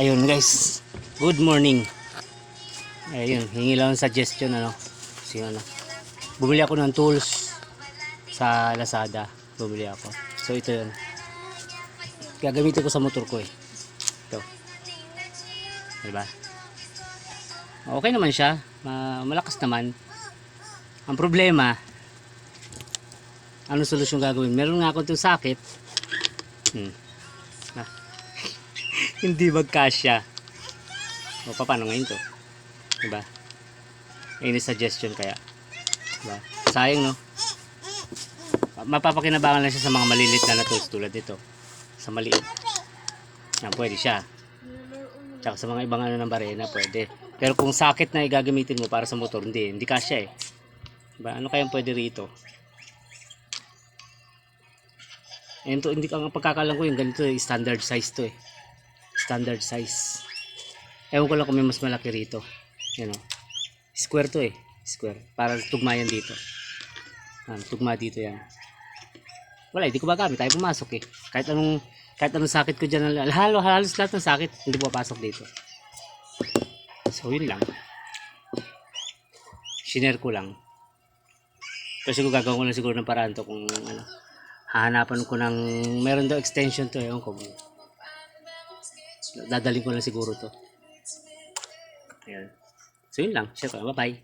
Ayun guys, good morning. Ayun, hingi lang ng suggestion kasi bumili ako ng tools sa Lazada. Bumili ako. So ito yun. Gagamitin ko sa motor ko eh. Ito. Diba? Okay naman siya. Malakas naman. Ang problema, ano solusyon gagawin? Meron nga ako itong sakit. Hindi magkasya. O paano ngayon to? Diba? Any suggestion kaya? Diba? Sayang no? Mapapakinabangan lang siya sa mga malilit na tools tulad dito. Sa maliit. Yan, pwede siya. Tsaka sa mga ibang ng barena, pwede. Pero kung sakit na igagamitin mo para sa motor, hindi kasya eh. Diba? Ano kayang pwede rito? Ayun to, hindi ang pagkakalam ko yung ganito eh, standard size to eh. Standard size. Ewan ko lang kung may mas malaki rito. Yan o. Square to eh. Square. Para tugma yan dito. Tugma dito yan. Wala, hindi ko magamit. Tayo pumasok eh. Kahit anong sakit ko dyan. Halos lahat ng sakit. Hindi pumapasok dito. So yun lang. Shiner ko lang. Kasi ko gagawin ko lang siguro ng paraan to kung hahanapan ko ng meron daw extension to. Ewan ko. Dadaling ko lang siguro to. Ayan. So yun lang. Siyempre, bye bye.